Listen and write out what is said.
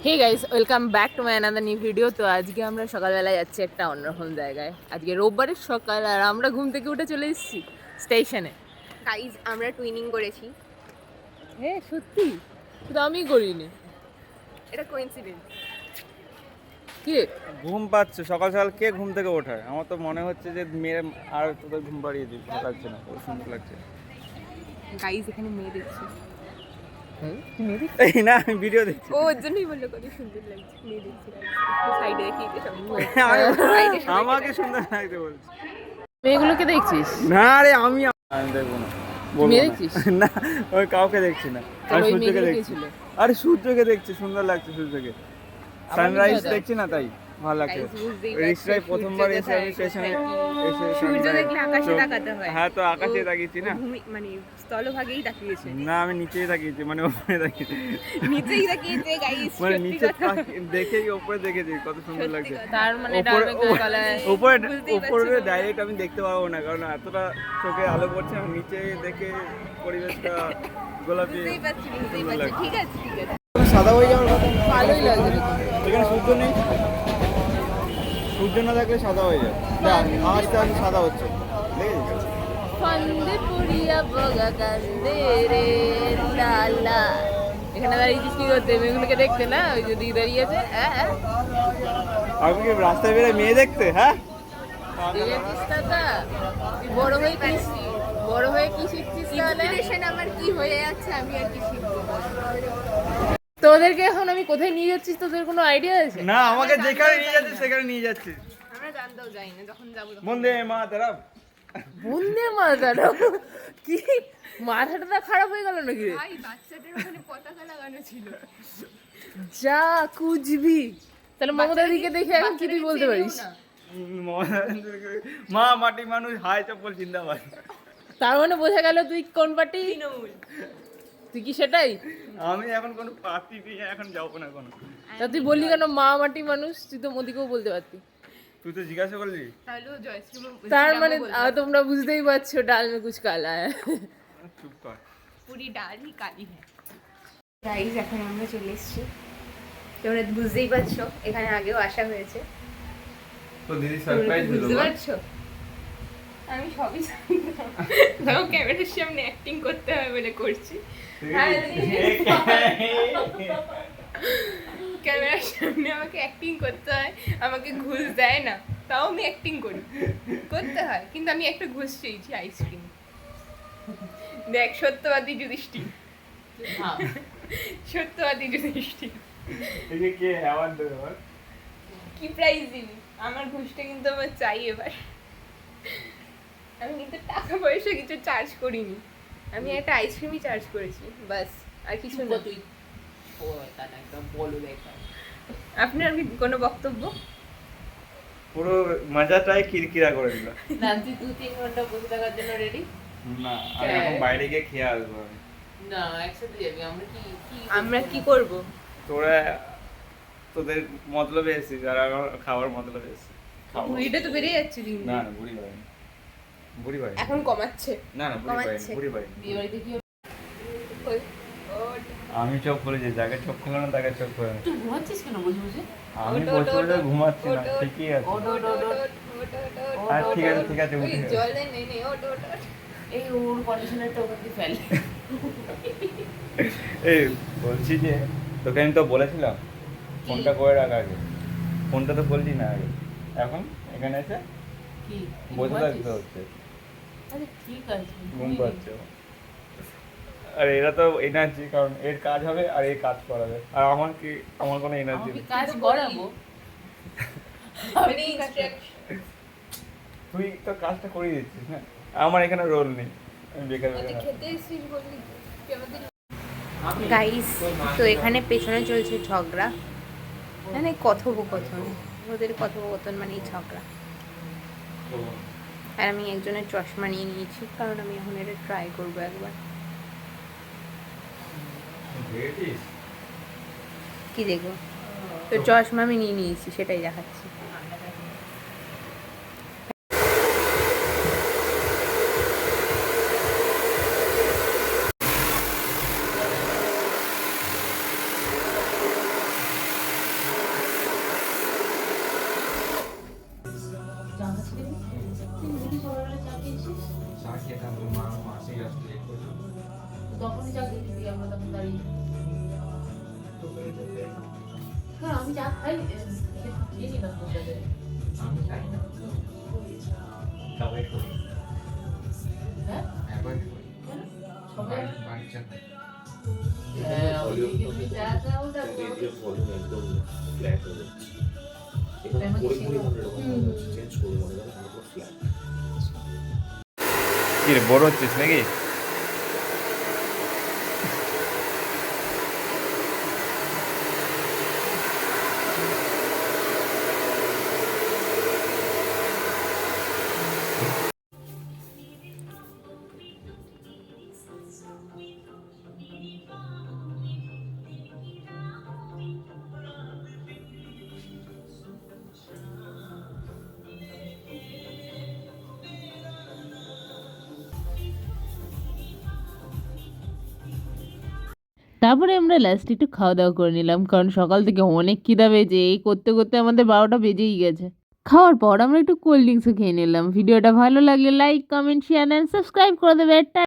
Hey guys, welcome back to my another new video. তো আজকে আমরা সকালবেলায় যাচ্ছি একটা অন্যরকম জায়গায়। আজকে রোববারের সকাল আর আমরা ঘুম থেকে উঠে চলে এসেছি স্টেশনে। গাইজ আমরা টুইনিং করেছি। হে সত্যি? শুধু আমি করিনি। এটা কোইন্সিডেন্স। কি ঘুম পাচ্ছে সকাল সকাল, কে ঘুম থেকে ওঠায়? আমার তো মনে হচ্ছে যে মেয়ে আর তোদের ঘুম পাড়িয়ে দিই, ভালো লাগছে না, খুব সুন্দর লাগছে। গাইজ এখানে মেয়ে দেখছি। কি মেয়ে দেখছিস? এই না, আমি ভিডিও দেখছি। ও ওর জন্যই বললো কত সুন্দর লাগছে। মেয়ে দেখছি সাইডে রেখে দিতে সব আমাকে সুন্দর লাগছে বলছি। মেয়েগুলোকে দেখছিস? না রে, আমি দেখবো না, বলবো মেয়ে না। দেখছিস? না, ওই কাউকে দেখছি না, আমি ওই সূর্যকে মেয়েগুলো কে দেখছি। ছিল? আরে সূর্যকে দেখছি, সুন্দর লাগছে সূর্যকে। সানরাইজ কোথায়? দেখছি না, তাই ভালো লাগছে। Guys, বুঝতেই রিক্সায় পারছো, প্রথমবার সূর্য এসে আমি কোথায়, স্টেশনে কোথায় এসে সূর্য sunrise দেখলে আকাশে চোখ- তাকাতে হয়। হ্যাঁ, তো আকাশে ও তাকিয়েছি না। মানে স্থলভাগেই তাকিয়েছে। না, আমি নিচেই তাকিয়েছি, মানে উপরে তাকিয়েছি। নিচেই তাকিয়েছে গাইজ। মানে নিচে দেখেই উপরে দেখেছি, কত সুন্দর লাগছে। তার মানে উপরে গলায় উপরে বুঝতেই উপরে পারছি না। ডাইরেক্ট আমি দেখতে পারবো না, কারণ এতটা চোখে আলো পড়ছে। আমি নিচে দেখে পরিবেশটা গোলাপি বুঝতেই সুন্দর পারছি। লাগছে। ঠিক আছে ঠিক আছে। সাদা হয়ে যাওয়ার কথা। ভালোই লাগছে দেখতে। এখানে সূর্য নেই, সূর্য না থাকলে সাদা হয়ে যায়। আস্তে আস্তে সাদা হচ্ছে, দেখেছিস? ফান্দে পড়িয়া বগা কান্দে রে লালা। এখানে দাঁড়িয়েছিস কি করতে? মেয়েগুলোকে দেখতে না? ওই যদি দাঁড়িয়ে আছে আমি কি রাস্তায় বেরোয় মেয়ে দেখতে? হ্যাঁ, দেখেছিস দাদা? তুই বড় হয়ে কি বড় হয়ে কি শিখছিস তাহলে? ইনস্পিরেশন আমার কি হয়ে যাচ্ছে আমি আর কি শিখবো। তোদেরকে এখন আমি কোথায় নিয়ে যাচ্ছিস তোদের কোনো আইডিয়া আছে? না, আমাকে যেখানে নিয়ে যাচ্ছে সেখানে নিয়ে যাচ্ছে। আমরা জানতেও যাই না, যখন যাবো তখন। বন্দে মা তারা। বন্দে মাতারম? কি মাথাটা খারাপ হয়ে গেল নাকি রে? ভাই বাচ্চাদের ওখানে পতাকা লাগানো ছিল। যা কুচবি। তাহলে মমতা দিকে দেখে এখন কি তুই বলতে পারিস? মা মাটি মানুষ, হাই চপ্পল জিন্দাবাদ। তার মানে বোঝা গেল তুই কোন পার্টি? তৃণমূল। তুই কি সেটাই? আমি এখন কোনো পার্টি দিয়ে এখন যাবো না কোনো। তা তুই বললি কেন মা মাটি মানুষ? তুই তো মোদিকেও বলতে পারতি। তুই তো জিজ্ঞাসা করলি। তাহলেও জয়শ্রী তার মানে তোমরা বুঝতেই পারছো ডাল মে কুছ কালা হ্যায়। চুপ কর। পুরি ডাল হি কালি হ্যায়। গাইস এখন আমরা চলে এসেছি, তোমরা বুঝতেই পারছো এখানে আগেও আসা হয়েছে। তো দিদি তোমরা সারপ্রাইজ কি দিল। বুঝতে পারছো? আমি সবই জানি না, ক্যামেরার সামনে অ্যাক্টিং করতে হবে বলে করছি। ক্যামেরার সামনে আমাকে অ্যাক্টিং করতে হয়, আমাকে ঘুষ দেয় না, তাও আমি অ্যাক্টিং করি, করতে হয়। কিন্তু আমি একটা ঘুষ চেয়েছি, আইসক্রিম। দেখ, সত্যবাদী যুধিষ্ঠির, সত্যবাদী যুধিষ্ঠির। এই যে কে অ্যাওয়ার্ড দেবে আমার? কি প্রাইজ দিবি? আমার ঘুষটা কিন্তু আমার চাই এবার। আমি কিন্তু টাকা পয়সা কিছু চার্জ করিনি, আমি একটা আইসক্রিমই চার্জ করেছি, বাস। আর কিছু না। তুই ও তার একদম বলো দেখা। আপনার কি কোনো বক্তব্য? পুরো মজাটাই কিরকিরা করে দিল। না তুই 2-3 ঘন্টা বসে থাকার জন্য রেডি? না, আমি এখন বাইরে গিয়ে খেয়ে আসবো। না একসাথে যাবি। আমরা কি কি আমরা কি করব? তোরা তোদের মতলবে এসেছিস, আর আমার খাবার মতলবে এসেছি। খাবো। এটা তো বেড়ে যাচ্ছে দিন দিন। না না, বুড়ি বাড়ি, বুড়ি বাড়ি। এখন কমাচ্ছে। না না, বুড়ি বাড়ি, কমাচ্ছে। বুড়ি বাড়ি। বিয়ে বাড়িতে কি ওই, ও, আমি চোখ খুলেছি, যাকে চোখ খুলে না তাকে চোখ খুলে না। তুই ঘুমাচ্ছিস কেন বসে বসে? আমি ওট, বসে ওট, বসে ওট, ঘুমাচ্ছি না, ওট, ওট, ঠিকই আছে। ওট, ওট, ওট, ওট। আর ঠিক আছে, ঠিক আছে, ওই উঠে গেছে। জল নে নে, ওট ওট ওট। এই ওর কন্ডিশনারটা ওখান দিয়ে ফেল। এই বলছি যে তোকে আমি তো বলেছিলাম ফোনটা করে রাখ আগে, ফোনটা তো বলছি না আগে। এখন এখানে এসে কি বসে ঘুমাচ্ছিস? থাকতে হচ্ছে, আরে ঠিক আছে ঘুম পাচ্ছে। আর এরা তো এনার্জি, কারণ এর কাজ হবে আর এর কাজ করাবে, আর আমার কি, আমার কোনো এনার্জি আমি নেই। কাজ করাবো। মানে instruction। তুই তো কাজটা করিয়ে দিচ্ছিস না, আমার এখানে রোল নেই, আমি বেকার ওদের বেকার। খেতে এসেছিস বললি কি আমাদের? আমি- গাইস, তো এখানে পেছনে চলছে ঝগড়া, মানে কথোপকথন। ওদের কথোপকথন মানেই ঝগড়া। আর আমি একজনের চশমা নিয়ে নিয়েছি, কারণ আমি এখন এটা ট্রাই করবো একবার। কি দেখবো? তো চশমা আমি নিয়ে নিয়েছি, সেটাই দেখাচ্ছি। আমি চা খাই খেয়ে নিলাম তোকে। আমি খাই না। সবাই করি। হ্যাঁ অ্যাভয়েড করি। কেন? সবাই বাড়ির চা খাই। হ্যাঁ ওদিকে তুমি চা খাও ওটা এদিকে ভলিউম একদম ফ্ল্যাট হয়ে যাচ্ছে এখানে আমাকে পড়ে পড়ে শেখাও। মনে এরকম চেঞ্জ করবো মনে হয় পুরো ফ্ল্যাট কি রে বড় হচ্ছিস নাকি? তারপরে আমরা লাস্টে একটু খাওয়া দাওয়া করে নিলাম কারণ সকাল থেকে অনেক খিদা পেয়েছে এই করতে করতে আমাদের 12টা বেজেই গেছে। খাওয়ার পর আমরা একটু কোল্ড ড্রিঙ্কসও খেয়ে নিলাম। ভিডিওটা ভালো লাগলে like comment share and subscribe করে দেবে।